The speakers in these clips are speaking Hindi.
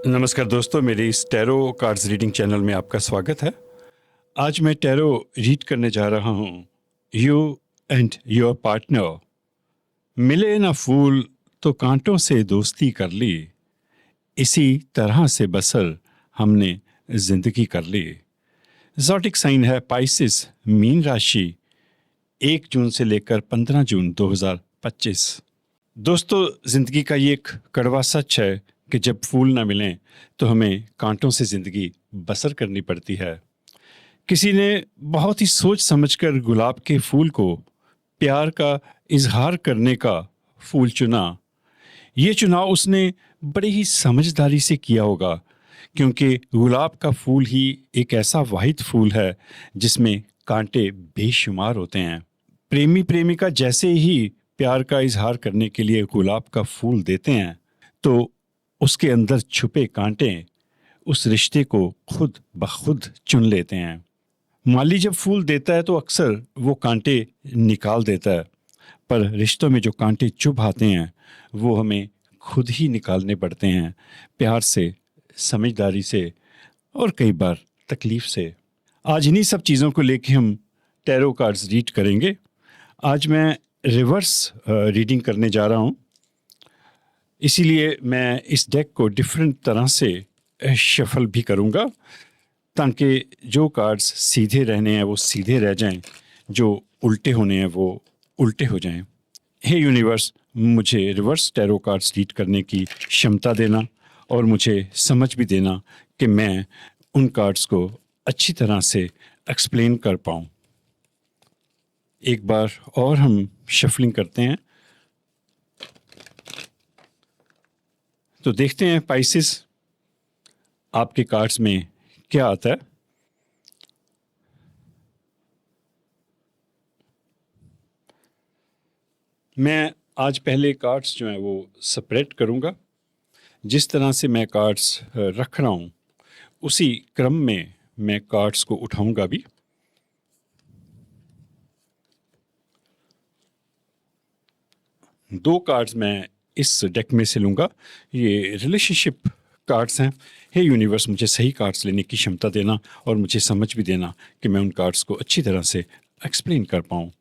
नमस्कार दोस्तों, मेरी इस टैरो कार्ड्स रीडिंग चैनल में आपका स्वागत है। आज मैं टैरो रीड करने जा रहा हूँ। यू एंड योर पार्टनर मिले ना फूल तो कांटों से दोस्ती कर ली, इसी तरह से बसर हमने जिंदगी कर ली। ज़ोडिक साइन है पाइसिस, मीन राशि, 1 जून से लेकर 15 जून 2025। दोस्तों, ज़िंदगी का ये एक कड़वा सच है कि जब फूल ना मिलें तो हमें कांटों से ज़िंदगी बसर करनी पड़ती है। किसी ने बहुत ही सोच समझकर गुलाब के फूल को प्यार का इजहार करने का फूल चुना। ये चुनाव उसने बड़ी ही समझदारी से किया होगा, क्योंकि गुलाब का फूल ही एक ऐसा वाहिद फूल है जिसमें कांटे बेशुमार होते हैं। प्रेमी प्रेमिका जैसे ही प्यार का इजहार करने के लिए गुलाब का फूल देते हैं तो उसके अंदर छुपे कांटे उस रिश्ते को खुद ब खुद चुन लेते हैं। माली जब फूल देता है तो अक्सर वो कांटे निकाल देता है, पर रिश्तों में जो कांटे चुभ आते हैं वो हमें खुद ही निकालने पड़ते हैं, प्यार से, समझदारी से और कई बार तकलीफ से। आज इन्हीं सब चीज़ों को लेके हम टैरो कार्ड्स रीड करेंगे। आज मैं रिवर्स रीडिंग करने जा रहा हूँ, इसीलिए मैं इस डेक को डिफरेंट तरह से शफल भी करूँगा ताकि जो कार्ड्स सीधे रहने हैं वो सीधे रह जाएं, जो उल्टे होने हैं वो उल्टे हो जाएं। हे यूनिवर्स, मुझे रिवर्स टैरो कार्ड्स रीड करने की क्षमता देना और मुझे समझ भी देना कि मैं उन कार्ड्स को अच्छी तरह से एक्सप्लेन कर पाऊँ। एक बार और हम शफलिंग करते हैं तो देखते हैं पाइसिस, आपके कार्ड्स में क्या आता है। मैं आज पहले कार्ड्स जो हैं वो सेपरेट करूंगा। जिस तरह से मैं कार्ड्स रख रहा हूं उसी क्रम में मैं कार्ड्स को उठाऊंगा भी। दो कार्ड्स मैं इस डेक में से लूँगा। ये रिलेशनशिप कार्ड्स हैं। हे यूनिवर्स, मुझे सही कार्ड्स लेने की क्षमता देना और मुझे समझ भी देना कि मैं उन कार्ड्स को अच्छी तरह से एक्सप्लेन कर पाऊँ।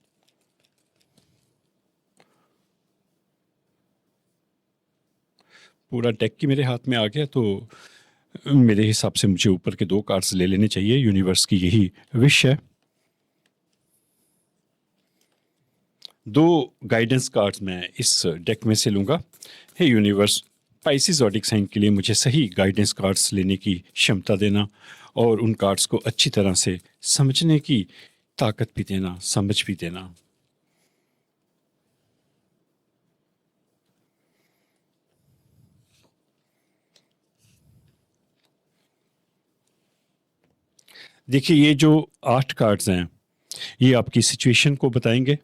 पूरा डेक की मेरे हाथ में आ गया तो मेरे हिसाब से मुझे ऊपर के 2 कार्ड्स ले लेने चाहिए। यूनिवर्स की यही विश है। 2 गाइडेंस कार्ड्स मैं इस डेक में से लूँगा। Hey universe, Pisces zodiac sign के लिए मुझे सही गाइडेंस कार्ड्स लेने की क्षमता देना और उन कार्ड्स को अच्छी तरह से समझने की ताकत भी देना, समझ भी देना। देखिए, ये जो 8 कार्ड्स हैं ये आपकी सिचुएशन को बताएंगे,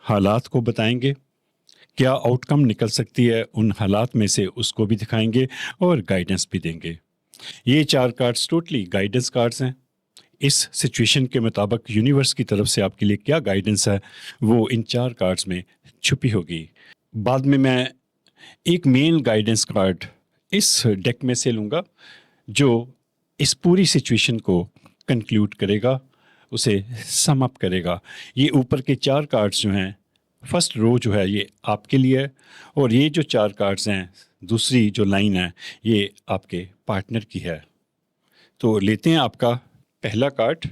हालात को बताएंगे, क्या आउटकम निकल सकती है उन हालात में से उसको भी दिखाएंगे और गाइडेंस भी देंगे। ये 4 कार्ड्स टोटली गाइडेंस कार्ड्स हैं। इस सिचुएशन के मुताबिक यूनिवर्स की तरफ से आपके लिए क्या गाइडेंस है वो इन 4 कार्ड्स में छुपी होगी। बाद में मैं एक मेन गाइडेंस कार्ड इस डेक में से लूँगा जो इस पूरी सिचुएशन को कंक्लूड करेगा, उसे सम अप करेगा। ये ऊपर के 4 कार्ड्स जो हैं, फर्स्ट रो जो है ये आपके लिए है और ये जो 4 कार्ड्स हैं, दूसरी जो लाइन है ये आपके पार्टनर की है। तो लेते हैं आपका पहला card,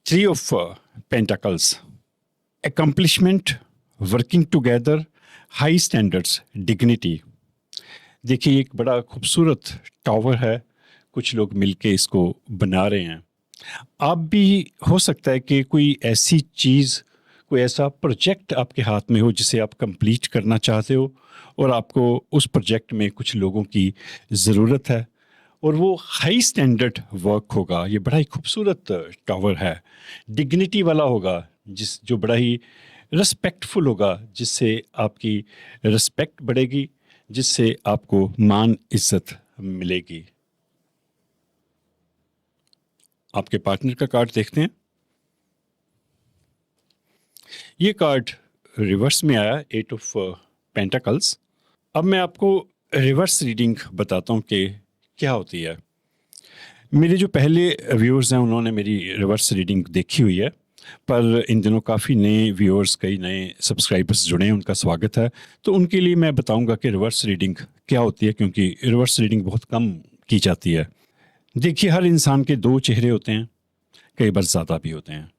3 of pentacles, accomplishment, working together, high standards, dignity. देखिए, एक बड़ा खूबसूरत टावर है, कुछ लोग मिलके इसको बना रहे हैं। आप भी हो सकता है कि कोई ऐसी चीज़, कोई ऐसा प्रोजेक्ट आपके हाथ में हो जिसे आप कंप्लीट करना चाहते हो और आपको उस प्रोजेक्ट में कुछ लोगों की ज़रूरत है और वो हाई स्टैंडर्ड वर्क होगा। ये बड़ा ही खूबसूरत टावर है, डिग्निटी वाला होगा, जो बड़ा ही रिस्पेक्टफुल होगा, जिससे आपकी रिस्पेक्ट बढ़ेगी, जिससे आपको मान इज्जत मिलेगी। आपके पार्टनर का कार्ड देखते हैं। ये कार्ड रिवर्स में आया, 8 ऑफ पेंटाकल्स। अब मैं आपको रिवर्स रीडिंग बताता हूँ कि क्या होती है। मेरे जो पहले व्यूअर्स हैं उन्होंने मेरी रिवर्स रीडिंग देखी हुई है, पर इन दिनों काफ़ी नए व्यूअर्स, कई नए सब्सक्राइबर्स जुड़े हैं, उनका स्वागत है। तो उनके लिए मैं बताऊंगा कि रिवर्स रीडिंग क्या होती है, क्योंकि रिवर्स रीडिंग बहुत कम की जाती है। देखिए, हर इंसान के दो चेहरे होते हैं, कई बार ज़्यादा भी होते हैं।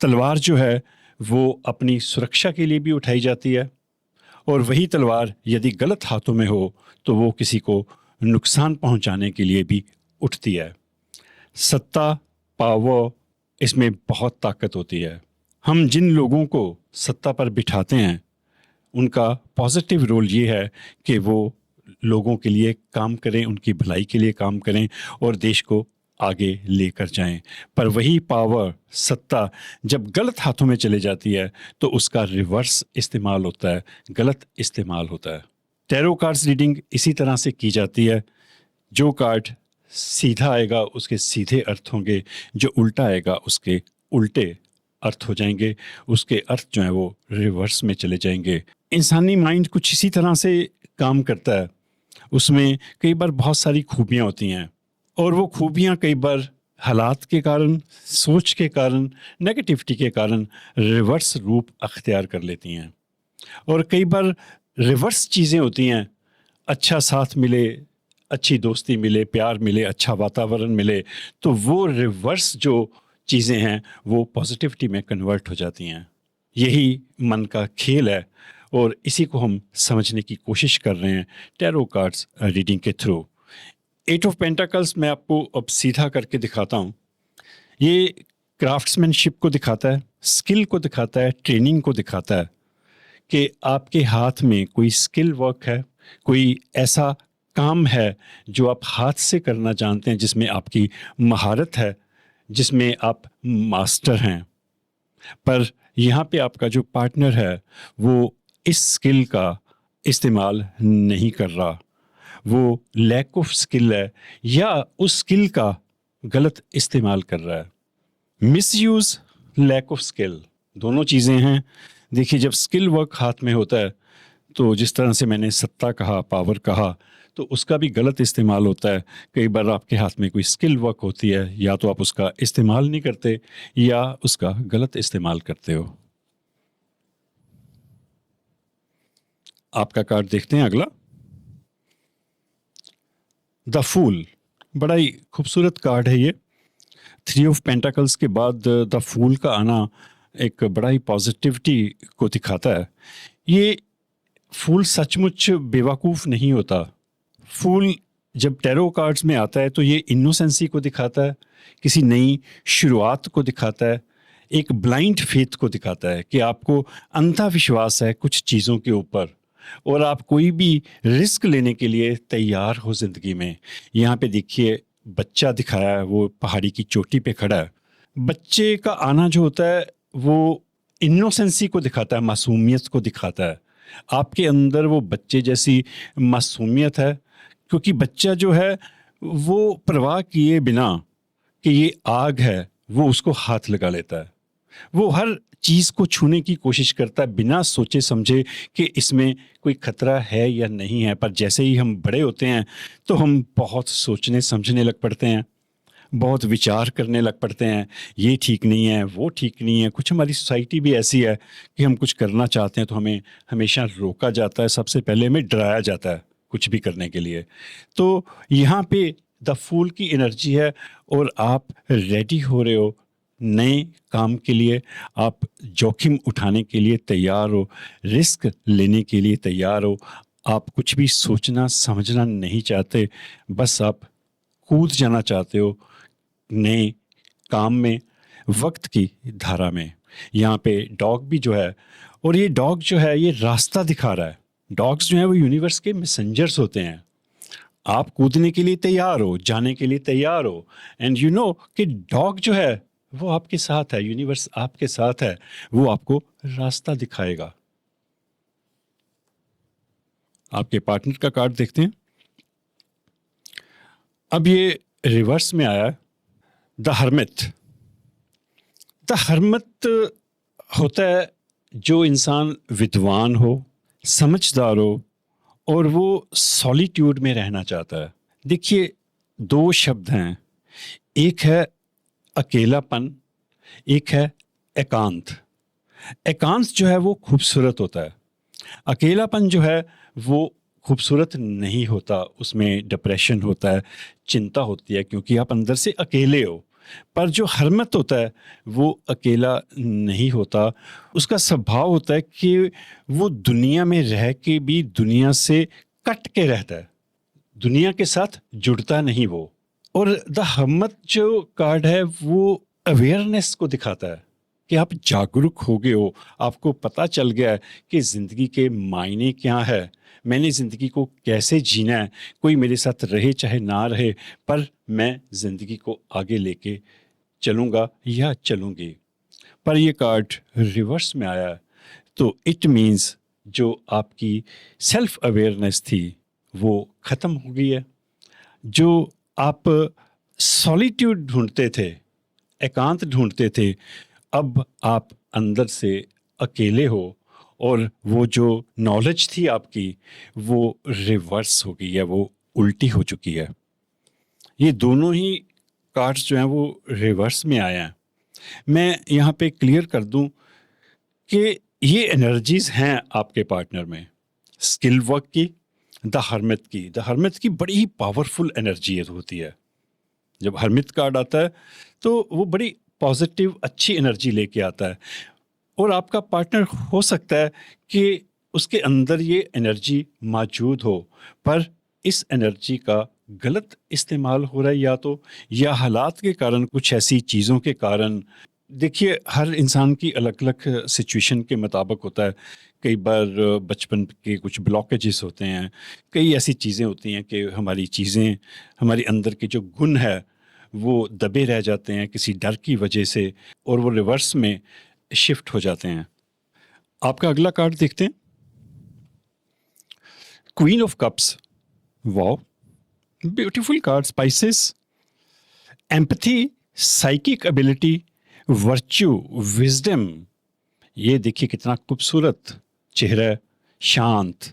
तलवार जो है वो अपनी सुरक्षा के लिए भी उठाई जाती है, और वही तलवार यदि गलत हाथों में हो तो वो किसी को नुकसान पहुंचाने के लिए भी उठती है। सत्ता, पावर, इसमें बहुत ताकत होती है। हम जिन लोगों को सत्ता पर बिठाते हैं उनका पॉजिटिव रोल ये है कि वो लोगों के लिए काम करें, उनकी भलाई के लिए काम करें और देश को आगे लेकर जाएं। पर वही पावर, सत्ता जब गलत हाथों में चले जाती है तो उसका रिवर्स इस्तेमाल होता है, गलत इस्तेमाल होता है। टैरो कार्ड्स रीडिंग इसी तरह से की जाती है। जो कार्ड सीधा आएगा उसके सीधे अर्थ होंगे, जो उल्टा आएगा उसके उल्टे अर्थ हो जाएंगे, उसके अर्थ जो है वो रिवर्स में चले जाएंगे। इंसानी माइंड कुछ इसी तरह से काम करता है। उसमें कई बार बहुत सारी खूबियाँ होती हैं, और वो खूबियाँ कई बार हालात के कारण, सोच के कारण, नेगेटिविटी के कारण रिवर्स रूप अख्तियार कर लेती हैं। और कई बार रिवर्स चीज़ें होती हैं। अच्छा साथ मिले, अच्छी दोस्ती मिले, प्यार मिले, अच्छा वातावरण मिले, तो वो रिवर्स जो चीज़ें हैं वो पॉजिटिविटी में कन्वर्ट हो जाती हैं। यही मन का खेल है, और इसी को हम समझने की कोशिश कर रहे हैं टैरो कार्ड्स रीडिंग के थ्रू। एट ऑफ पेंटाकल्स मैं आपको अब सीधा करके दिखाता हूँ। ये क्राफ्ट्समैनशिप को दिखाता है, स्किल को दिखाता है, ट्रेनिंग को दिखाता है कि आपके हाथ में कोई स्किल वर्क है, कोई ऐसा काम है जो आप हाथ से करना जानते हैं, जिसमें आपकी महारत है, जिसमें आप मास्टर हैं। पर यहाँ पे आपका जो पार्टनर है वो इस स्किल का इस्तेमाल नहीं कर रहा, वो लैक ऑफ स्किल है, या उस स्किल का गलत इस्तेमाल कर रहा है। मिसयूज, लैक ऑफ स्किल, दोनों चीज़ें हैं। देखिए, जब स्किल वर्क हाथ में होता है तो जिस तरह से मैंने सत्ता कहा, पावर कहा, तो उसका भी गलत इस्तेमाल होता है। कई बार आपके हाथ में कोई स्किल वर्क होती है, या तो आप उसका इस्तेमाल नहीं करते या उसका गलत इस्तेमाल करते हो। आपका कार्ड देखते हैं अगला, द फूल। बड़ा ही खूबसूरत कार्ड है ये। थ्री ऑफ पेंटाकल्स के बाद द फूल का आना एक बड़ा ही पॉजिटिविटी को दिखाता है। ये फूल सचमुच बेवकूफ़ नहीं होता। फूल जब टैरो कार्ड्स में आता है तो ये इनोसेंसी को दिखाता है, किसी नई शुरुआत को दिखाता है, एक ब्लाइंड फेथ को दिखाता है कि आपको अंधा विश्वास है कुछ चीज़ों के ऊपर, और आप कोई भी रिस्क लेने के लिए तैयार हो ज़िंदगी में। यहाँ पे देखिए, बच्चा दिखाया है, वो पहाड़ी की चोटी पे खड़ा है। बच्चे का आना जो होता है वो इनोसेंसी को दिखाता है, मासूमियत को दिखाता है। आपके अंदर वो बच्चे जैसी मासूमियत है, क्योंकि बच्चा जो है वो परवाह किए बिना कि ये आग है, वो उसको हाथ लगा लेता है। वो हर चीज़ को छूने की कोशिश करता है बिना सोचे समझे कि इसमें कोई खतरा है या नहीं है। पर जैसे ही हम बड़े होते हैं तो हम बहुत सोचने समझने लग पड़ते हैं, बहुत विचार करने लग पड़ते हैं, ये ठीक नहीं है, वो ठीक नहीं है। कुछ हमारी सोसाइटी भी ऐसी है कि हम कुछ करना चाहते हैं तो हमें हमेशा रोका जाता है, सबसे पहले हमें डराया जाता है कुछ भी करने के लिए। तो यहाँ पे द फूल की एनर्जी है, और आप रेडी हो रहे हो नए काम के लिए, आप जोखिम उठाने के लिए तैयार हो, रिस्क लेने के लिए तैयार हो। आप कुछ भी सोचना समझना नहीं चाहते, बस आप कूद जाना चाहते हो नए काम में, वक्त की धारा में। यहाँ पे डॉग भी जो है, और ये डॉग जो है ये रास्ता दिखा रहा है। डॉग्स जो है वो यूनिवर्स के मैसेंजर्स होते हैं। आप कूदने के लिए तैयार हो, जाने के लिए तैयार हो, एंड यू नो कि डॉग जो है वो आपके साथ है, यूनिवर्स आपके साथ है, वो आपको रास्ता दिखाएगा। आपके पार्टनर का कार्ड देखते हैं। अब ये रिवर्स में आया, द हर्मिट। द हर्मिट होता है जो इंसान विद्वान हो, समझदार हो, और वो सॉलिट्यूड में रहना चाहता है। देखिए, दो शब्द हैं, एक है अकेलापन, एक है एकांत। एकांत जो है वो खूबसूरत होता है, अकेलापन जो है वो खूबसूरत नहीं होता, उसमें डिप्रेशन होता है, चिंता होती है क्योंकि आप अंदर से अकेले हो। पर जो हरमत होता है वो अकेला नहीं होता, उसका स्वभाव होता है कि वो दुनिया में रह के भी दुनिया से कट के रहता है, दुनिया के साथ जुड़ता नहीं वो। और द हम्मत जो कार्ड है वो अवेयरनेस को दिखाता है कि आप जागरूक हो गए हो, आपको पता चल गया है कि ज़िंदगी के मायने क्या है, मैंने ज़िंदगी को कैसे जीना है, कोई मेरे साथ रहे चाहे ना रहे, पर मैं ज़िंदगी को आगे लेके चलूँगा या चलूँगी। पर ये कार्ड रिवर्स में आया है, तो इट मीन्स जो आपकी सेल्फ अवेयरनेस थी वो ख़त्म हो गई है। जो आप सॉलिट्यूड ढूंढते थे, एकांत ढूंढते थे, अब आप अंदर से अकेले हो, और वो जो नॉलेज थी आपकी वो रिवर्स हो गई है, वो उल्टी हो चुकी है। ये दोनों ही कार्ड्स जो हैं वो रिवर्स में आए हैं। मैं यहाँ पे क्लियर कर दूं कि ये एनर्जीज हैं आपके पार्टनर में, स्किल वर्क की, द हर्मिट की बड़ी ही पावरफुल एनर्जी होती है। जब हर्मिट कार्ड आता है तो वो बड़ी पॉजिटिव अच्छी एनर्जी लेके आता है, और आपका पार्टनर हो सकता है कि उसके अंदर ये एनर्जी मौजूद हो, पर इस एनर्जी का गलत इस्तेमाल हो रहा है, या हालात के कारण, कुछ ऐसी चीज़ों के कारण। देखिए, हर इंसान की अलग अलग सिचुएशन के मुताबिक होता है। कई बार बचपन के कुछ ब्लॉकेजेस होते हैं, कई ऐसी चीज़ें होती हैं कि हमारी अंदर के जो गुण है वो दबे रह जाते हैं किसी डर की वजह से, और वो रिवर्स में शिफ्ट हो जाते हैं। आपका अगला कार्ड देखते हैं, queen of cups. Wow, beautiful card. Spices, empathy, psychic ability, virtue, wisdom. ये देखिए कितना खूबसूरत चेहरा है, शांत,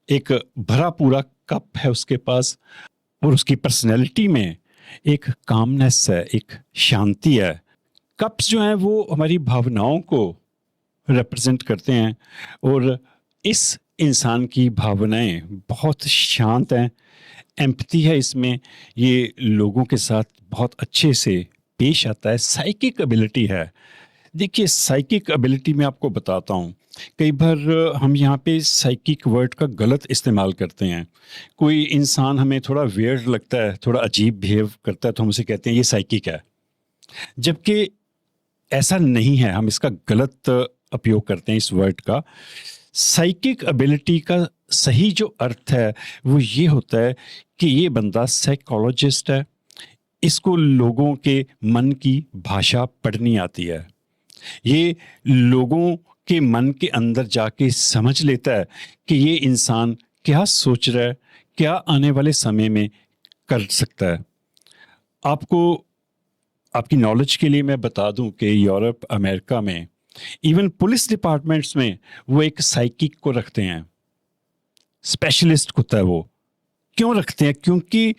एक भरा पूरा कप है उसके पास, और उसकी पर्सनैलिटी में एक कामनेस है, एक शांति है। कप्स जो हैं वो हमारी भावनाओं को रिप्रेजेंट करते हैं, और इस इंसान की भावनाएं बहुत शांत हैं, एम्पैथी है इसमें, ये लोगों के साथ बहुत अच्छे से पेश आता है, साइकिक एबिलिटी है। देखिए, साइकिक एबिलिटी में आपको बताता हूँ, कई बार हम यहाँ पे साइकिक वर्ड का गलत इस्तेमाल करते हैं। कोई इंसान हमें थोड़ा वियर्ड लगता है, थोड़ा अजीब बिहेव करता है, तो हम उसे कहते हैं ये साइकिक है, जबकि ऐसा नहीं है। हम इसका गलत उपयोग करते हैं इस वर्ड का। साइकिक एबिलिटी का सही जो अर्थ है वो ये होता है कि ये बंदा साइकोलॉजिस्ट है, इसको लोगों के मन की भाषा पढ़नी आती है, ये लोगों के मन के अंदर जाके समझ लेता है कि ये इंसान क्या सोच रहा है, क्या आने वाले समय में कर सकता है। आपको, आपकी नॉलेज के लिए मैं बता दूं कि यूरोप, अमेरिका में, इवन पुलिस डिपार्टमेंट्स में वो एक साइकिक को रखते हैं, स्पेशलिस्ट होता है वो। क्यों रखते हैं? क्योंकि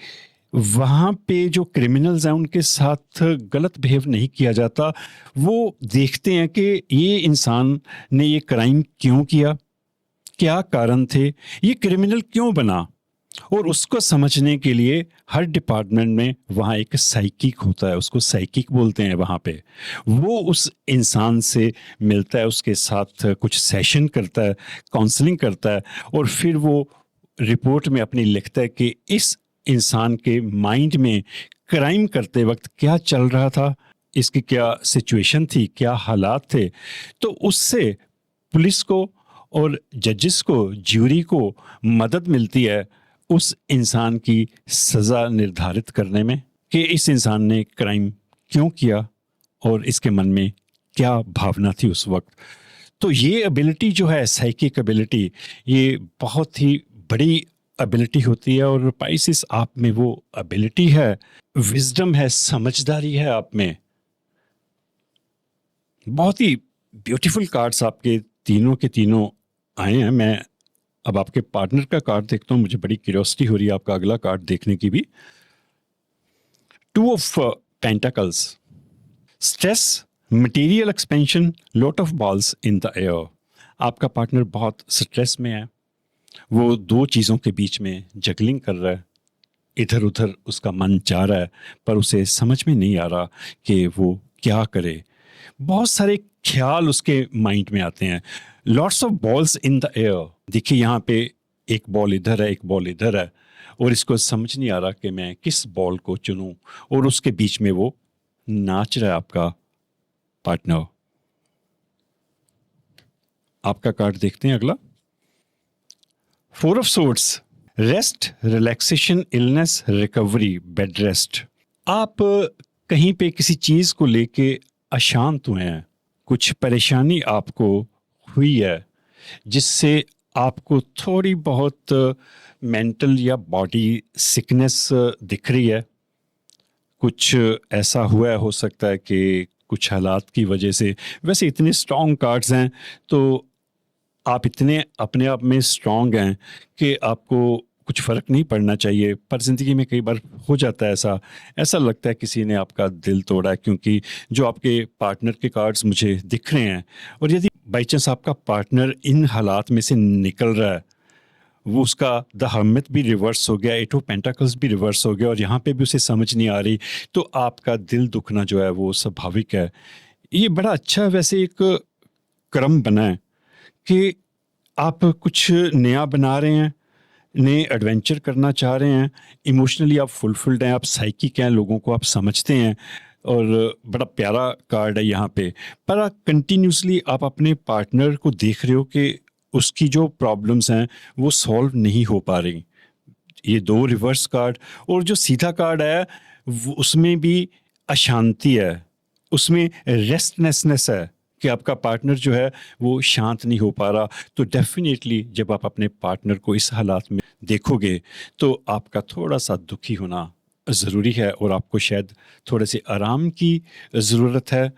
वहाँ पे जो क्रिमिनल्स हैं उनके साथ गलत बिहेव नहीं किया जाता। वो देखते हैं कि ये इंसान ने ये क्राइम क्यों किया, क्या कारण थे, ये क्रिमिनल क्यों बना, और उसको समझने के लिए हर डिपार्टमेंट में वहाँ एक साइकिक होता है, उसको साइकिक बोलते हैं वहाँ पे। वो उस इंसान से मिलता है, उसके साथ कुछ सेशन करता है, काउंसलिंग करता है, और फिर वो रिपोर्ट में अपनी लिखता है कि इस इंसान के माइंड में क्राइम करते वक्त क्या चल रहा था, इसकी क्या सिचुएशन थी, क्या हालात थे। तो उससे पुलिस को और जजेस को, ज्यूरी को मदद मिलती है उस इंसान की सज़ा निर्धारित करने में, कि इस इंसान ने क्राइम क्यों किया और इसके मन में क्या भावना थी उस वक्त। तो ये एबिलिटी जो है, साइकिक एबिलिटी, ये बहुत ही बड़ी एबिलिटी होती है, और पाइसिस आप में वो एबिलिटी है, विजडम है, समझदारी है आप में। बहुत ही ब्यूटीफुल कार्ड्स आपके तीनों के तीनों आए हैं। मैं अब आपके पार्टनर का कार्ड देखता हूँ, मुझे बड़ी क्यूरियोसिटी हो रही है आपका अगला कार्ड देखने की भी। Two of pentacles, stress, material expansion, lot of balls in the air. आपका पार्टनर बहुत स्ट्रेस में है, वो दो चीज़ों के बीच में जगलिंग कर रहा है, इधर उधर उसका मन जा रहा है पर उसे समझ में नहीं आ रहा कि वो क्या करे। बहुत सारे ख्याल उसके माइंड में आते हैं, lots of balls in the air. देखिए यहाँ पे एक बॉल इधर है, एक बॉल इधर है, और इसको समझ नहीं आ रहा कि मैं किस बॉल को चुनूं, और उसके बीच में वो नाच रहा है आपका पार्टनर। आपका कार्ड देखते हैं अगला, four of swords, rest, relaxation, illness, recovery, bed rest. आप कहीं पे किसी चीज को लेके अशांत हुए हैं, कुछ परेशानी आपको हुई है जिससे आपको थोड़ी बहुत मेंटल या बॉडी सिकनेस दिख रही है। कुछ ऐसा हुआ है, हो सकता है कि कुछ हालात की वजह से। वैसे इतने स्ट्रॉन्ग कार्ड्स हैं तो आप इतने अपने आप में स्ट्रॉन्ग हैं कि आपको कुछ फ़र्क नहीं पड़ना चाहिए, पर ज़िंदगी में कई बार हो जाता है ऐसा। ऐसा लगता है किसी ने आपका दिल तोड़ा है, क्योंकि जो आपके पार्टनर के कार्ड्स मुझे दिख रहे हैं, और यदि बाई चांस आपका पार्टनर इन हालात में से निकल रहा है, वो उसका द हर्मिट भी रिवर्स हो गया, एट ऑफ पेंटाकल्स भी रिवर्स हो गया, और यहाँ पे भी उसे समझ नहीं आ रही, तो आपका दिल दुखना जो है वो स्वाभाविक है। ये बड़ा अच्छा वैसे एक क्रम बना है कि आप कुछ नया बना रहे हैं, नए एडवेंचर करना चाह रहे हैं, इमोशनली आप फुलफिल्ड हैं, आप साइकिक हैं, लोगों को आप समझते हैं, और बड़ा प्यारा कार्ड है यहाँ पे। पर कंटिन्यूसली आप अपने पार्टनर को देख रहे हो कि उसकी जो प्रॉब्लम्स हैं वो सॉल्व नहीं हो पा रही। ये दो रिवर्स कार्ड, और जो सीधा कार्ड है उसमें भी अशांति है, उसमें रेस्टलेसनेस है कि आपका पार्टनर जो है वो शांत नहीं हो पा रहा। तो डेफिनेटली जब आप अपने पार्टनर को इस हालात में देखोगे तो आपका थोड़ा सा दुखी होना ज़रूरी है, और आपको शायद थोड़े से आराम की ज़रूरत है,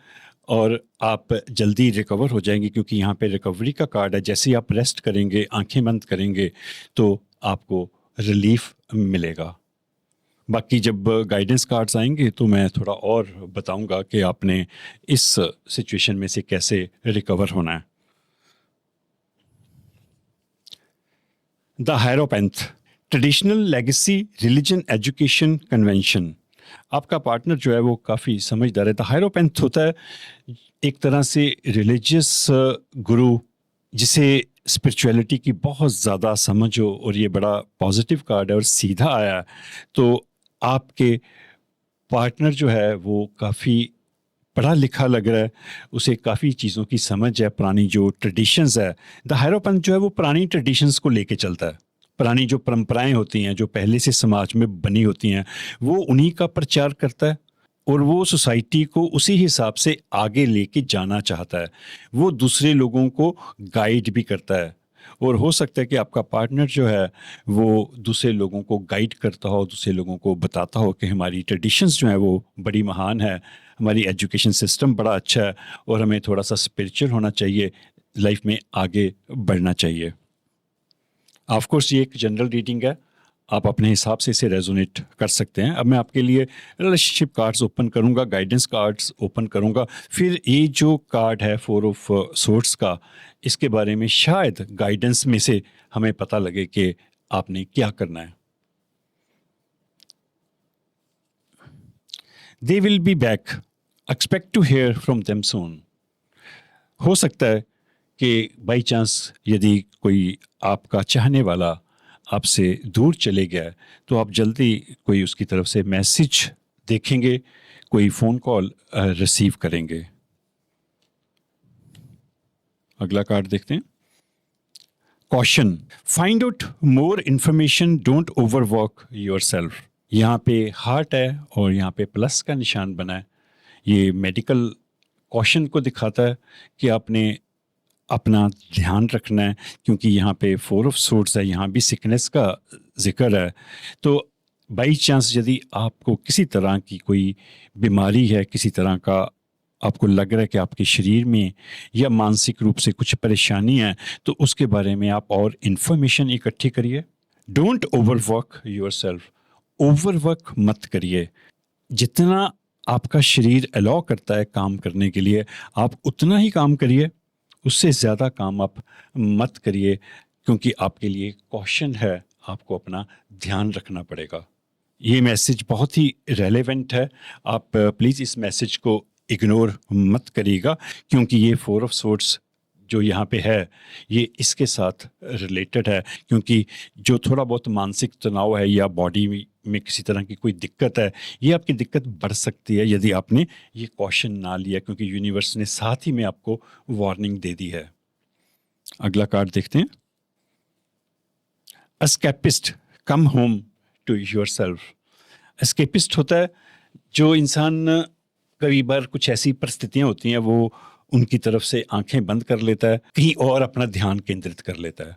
और आप जल्दी रिकवर हो जाएंगे, क्योंकि यहाँ पे रिकवरी का कार्ड है। जैसे ही आप रेस्ट करेंगे, आंखें बंद करेंगे, तो आपको रिलीफ मिलेगा। बाकी जब गाइडेंस कार्ड्स आएंगे तो मैं थोड़ा और बताऊंगा कि आपने इस सिचुएशन में से कैसे रिकवर होना है। The hierophant, traditional, legacy, religion, education, convention. आपका पार्टनर जो है वो काफ़ी समझदार है। द हायरोपेंथ होता है एक तरह से रिलीजियस गुरु, जिसे स्पिरिचुअलिटी की बहुत ज़्यादा समझ हो, और ये बड़ा पॉजिटिव कार्ड है और सीधा आया है। तो आपके पार्टनर जो है वो काफ़ी पढ़ा लिखा लग रहा है, उसे काफ़ी चीज़ों की समझ है, पुरानी जो ट्रेडिशंस है। द हायरोपेंथ जो है वो पुरानी ट्रेडिशंस को लेके चलता है, पुरानी जो परंपराएं होती हैं जो पहले से समाज में बनी होती हैं, वो उन्हीं का प्रचार करता है, और वो सोसाइटी को उसी हिसाब से आगे लेके जाना चाहता है। वो दूसरे लोगों को गाइड भी करता है, और हो सकता है कि आपका पार्टनर जो है वो दूसरे लोगों को गाइड करता हो, दूसरे लोगों को बताता हो कि हमारी ट्रेडिशंस जो हैं वो बड़ी महान है, हमारी एजुकेशन सिस्टम बड़ा अच्छा है, और हमें थोड़ा सा स्पिरिचुअल होना चाहिए, लाइफ में आगे बढ़ना चाहिए। ऑफ कोर्स ये एक जनरल रीडिंग है, आप अपने हिसाब से इसे रेजोनेट कर सकते हैं। अब मैं आपके लिए रिलेशनशिप कार्ड्स ओपन करूंगा, गाइडेंस कार्ड्स ओपन करूंगा, फिर ये जो कार्ड है फोर ऑफ सोर्ड्स का, इसके बारे में शायद गाइडेंस में से हमें पता लगे कि आपने क्या करना है। They will be back, expect to hear from them soon. हो सकता है कि बाई चांस यदि कोई आपका चाहने वाला आपसे दूर चले गया है, तो आप जल्दी कोई उसकी तरफ से मैसेज देखेंगे, कोई फ़ोन कॉल रिसीव करेंगे। अगला कार्ड देखते हैं, caution, find out more information, don't overwork yourself. यहाँ पे हार्ट है और यहाँ पे प्लस का निशान बना है। ये मेडिकल कॉशन को दिखाता है कि आपने अपना ध्यान रखना है, क्योंकि यहाँ पे फोर ऑफ सोर्ड्स है, यहाँ भी सिकनेस का जिक्र है। तो बाई चांस यदि आपको किसी तरह की कोई बीमारी है, किसी तरह का आपको लग रहा है कि आपके शरीर में या मानसिक रूप से कुछ परेशानी है, तो उसके बारे में आप और इन्फॉर्मेशन इकट्ठी करिए। डोंट ओवरवर्क योरसेल्फ, ओवरवर्क मत करिए। जितना आपका शरीर अलाउ करता है काम करने के लिए, आप उतना ही काम करिए, उससे ज़्यादा काम आप मत करिए, क्योंकि आपके लिए कॉशन है, आपको अपना ध्यान रखना पड़ेगा। ये मैसेज बहुत ही रेलेवेंट है, आप प्लीज़ इस मैसेज को इग्नोर मत करिएगा, क्योंकि ये फोर ऑफ सोर्ड्स जो यहाँ पे है ये इसके साथ रिलेटेड है। क्योंकि जो थोड़ा बहुत मानसिक तनाव है या बॉडी में किसी तरह की कोई दिक्कत है, ये आपकी दिक्कत बढ़ सकती है यदि आपने ये कॉशन ना लिया, क्योंकि यूनिवर्स ने साथ ही में आपको वार्निंग दे दी है। अगला कार्ड देखते हैं। Escapist come home to yourself. Escapist होता है जो इंसान कई बार कुछ ऐसी परिस्थितियां होती हैं वो उनकी तरफ से आंखें बंद कर लेता है, कहीं और अपना ध्यान केंद्रित कर लेता है,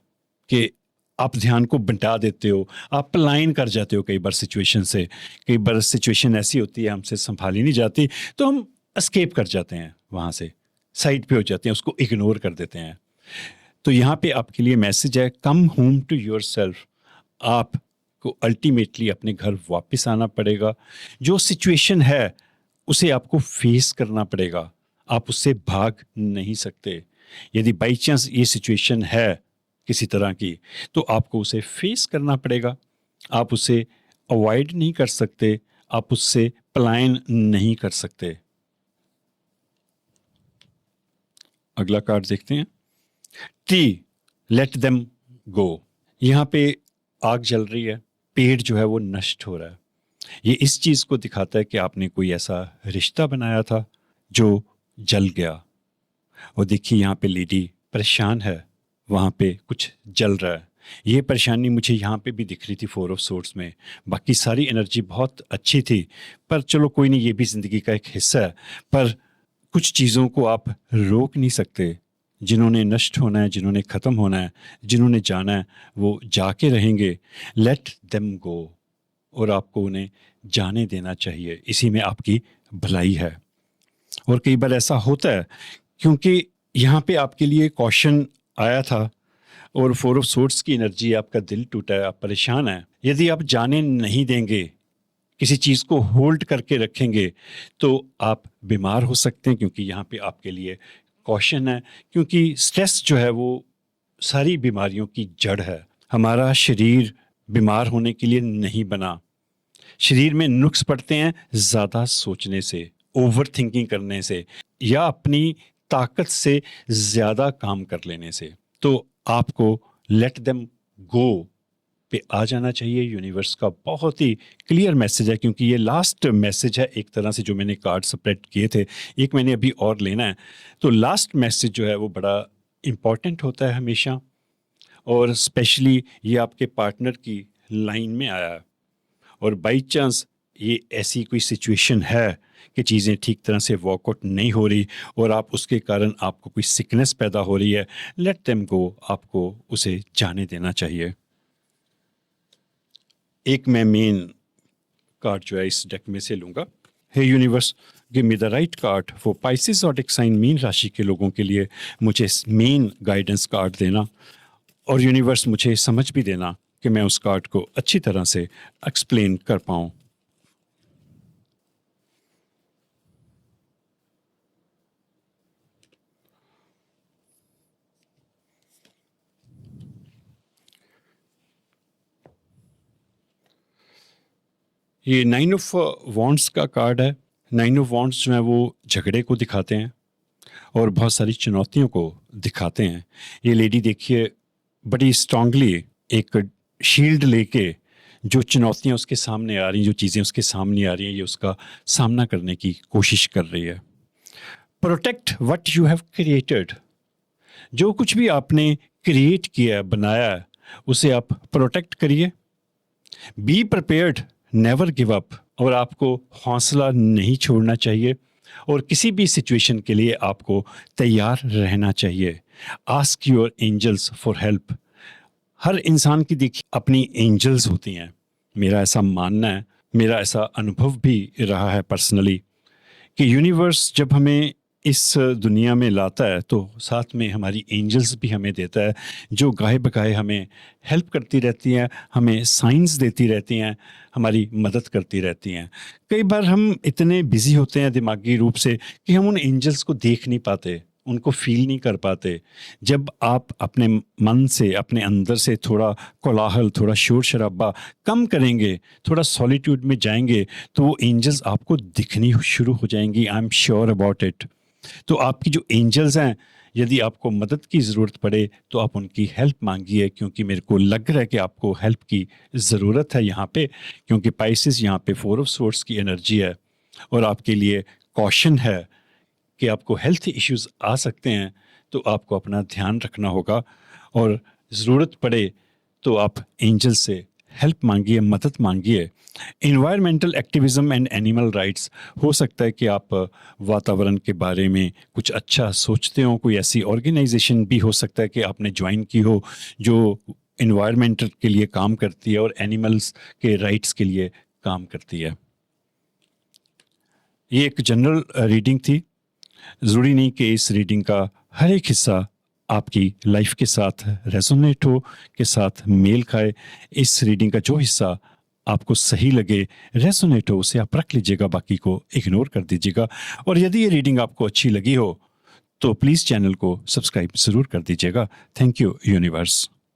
कि आप ध्यान को बंटा देते हो, आप पलायन कर जाते हो कई बार सिचुएशन से। कई बार सिचुएशन ऐसी होती है हमसे संभाली नहीं जाती, तो हम एस्केप कर जाते हैं, वहाँ से साइड पे हो जाते हैं, उसको इग्नोर कर देते हैं। तो यहाँ पे आपके लिए मैसेज है, कम होम टू योरसेल्फ। आपको अल्टीमेटली अपने घर वापस आना पड़ेगा। जो सिचुएशन है उसे आपको फेस करना पड़ेगा, आप उससे भाग नहीं सकते। यदि बाई चांस ये सिचुएशन है किसी तरह की, तो आपको उसे फेस करना पड़ेगा। आप उसे अवॉइड नहीं कर सकते, आप उससे पलायन नहीं कर सकते। अगला कार्ड देखते हैं। Tree, let them go. यहाँ पे आग जल रही है, पेड़ जो है वो नष्ट हो रहा है। ये इस चीज़ को दिखाता है कि आपने कोई ऐसा रिश्ता बनाया था जो जल गया। और देखिए यहाँ पे लेडी परेशान है, वहाँ पे कुछ जल रहा है। ये परेशानी मुझे यहाँ पे भी दिख रही थी फोर ऑफ सोर्ड्स में। बाकी सारी एनर्जी बहुत अच्छी थी, पर चलो कोई नहीं, ये भी ज़िंदगी का एक हिस्सा है। पर कुछ चीज़ों को आप रोक नहीं सकते। जिन्होंने नष्ट होना है, जिन्होंने ख़त्म होना है, जिन्होंने जाना है, वो जाके रहेंगे। लेट देम गो, और आपको उन्हें जाने देना चाहिए। इसी में आपकी भलाई है। और कई बार ऐसा होता है, क्योंकि यहाँ पे आपके लिए कॉशन आया था और फोर ऑफ सोर्ड्स की एनर्जी, आपका दिल टूटा है, आप परेशान हैं। यदि आप जाने नहीं देंगे, किसी चीज़ को होल्ड करके रखेंगे, तो आप बीमार हो सकते हैं, क्योंकि यहाँ पे आपके लिए कॉशन है। क्योंकि स्ट्रेस जो है वो सारी बीमारियों की जड़ है। हमारा शरीर बीमार होने के लिए नहीं बना। शरीर में नुक्स पड़ते हैं ज़्यादा सोचने से, ओवर थिंकिंग करने से, या अपनी ताकत से ज़्यादा काम कर लेने से। तो आपको लेट देम गो पे आ जाना चाहिए। यूनिवर्स का बहुत ही क्लियर मैसेज है, क्योंकि ये लास्ट मैसेज है एक तरह से जो मैंने कार्ड सेपरेट किए थे। एक मैंने अभी और लेना है, तो लास्ट मैसेज जो है वो बड़ा इम्पॉर्टेंट होता है हमेशा, और स्पेशली ये आपके पार्टनर की लाइन में आया है। और बाई चांस ये ऐसी कोई सिचुएशन है कि चीज़ें ठीक तरह से वर्कआउट नहीं हो रही और आप उसके कारण आपको कोई सिकनेस पैदा हो रही है, लेट देम गो, आपको उसे जाने देना चाहिए। एक मैं मेन कार्ड जो है इस डेक में से लूँगा। Hey universe, give me the right card for Pisces zodiac sign मीन राशि के लोगों के लिए। मुझे मेन गाइडेंस कार्ड देना, और यूनिवर्स मुझे समझ भी देना कि मैं उस कार्ड को अच्छी तरह से एक्सप्लेन कर पाऊँ। ये 9 ऑफ वॉन्ड्स का कार्ड है। 9 ऑफ वॉन्ड्स जो है वो झगड़े को दिखाते हैं और बहुत सारी चुनौतियों को दिखाते हैं। ये लेडी देखिए बड़ी स्ट्रांगली एक शील्ड लेके जो चुनौतियां उसके सामने आ रही हैं, जो चीज़ें उसके सामने आ रही हैं, ये उसका सामना करने की कोशिश कर रही है। Protect what you have created. जो कुछ भी आपने क्रिएट किया है, बनाया है, उसे आप प्रोटेक्ट करिए। Be prepared, never give up, और आपको हौसला नहीं छोड़ना चाहिए, और किसी भी सिचुएशन के लिए आपको तैयार रहना चाहिए। Ask your angels for help. हर इंसान की देखिए अपनी एंजल्स होती हैं। मेरा ऐसा मानना है, मेरा ऐसा अनुभव भी रहा है पर्सनली, कि यूनिवर्स जब हमें इस दुनिया में लाता है तो साथ में हमारी एंजल्स भी हमें देता है, जो गाहे बगाहे हमें हेल्प करती रहती हैं, हमें साइंस देती रहती हैं, हमारी मदद करती रहती हैं। कई बार हम इतने बिजी होते हैं दिमागी रूप से कि हम उन एंजल्स को देख नहीं पाते, उनको फील नहीं कर पाते। जब आप अपने मन से, अपने अंदर से थोड़ा कोलाहल, थोड़ा शोर शराबा कम करेंगे, थोड़ा सॉलिट्यूड में जाएंगे, तो वो एंजल्स आपको दिखनी शुरू हो जाएंगी। I am sure about it. तो आपकी जो एंजल्स हैं, यदि आपको मदद की ज़रूरत पड़े तो आप उनकी हेल्प मांगिए, क्योंकि मेरे को लग रहा है कि आपको हेल्प की ज़रूरत है यहाँ पे, क्योंकि पाइसेस यहाँ पे 4 ऑफ सोर्स की एनर्जी है और आपके लिए कॉशन है कि आपको हेल्थ इश्यूज आ सकते हैं। तो आपको अपना ध्यान रखना होगा और ज़रूरत पड़े तो आप एंजल से हेल्प मांगिए, मदद मांगिए। Environmental activism and animal rights, हो सकता है कि आप वातावरण के बारे में कुछ अच्छा सोचते हो, कोई ऐसी ऑर्गेनाइजेशन भी हो सकता है कि आपने ज्वाइन की हो जो इन्वायरमेंट के लिए काम करती है और एनिमल्स के राइट्स के लिए काम करती है। ये एक जनरल रीडिंग थी। ज़रूरी नहीं कि इस रीडिंग का हर एक हिस्सा आपकी लाइफ के साथ रेजोनेट हो, के साथ मेल खाए। इस रीडिंग का जो हिस्सा आपको सही लगे, रेजोनेट हो, उसे आप रख लीजिएगा, बाकी को इग्नोर कर दीजिएगा। और यदि ये रीडिंग आपको अच्छी लगी हो तो प्लीज़ चैनल को सब्सक्राइब ज़रूर कर दीजिएगा। Thank you universe.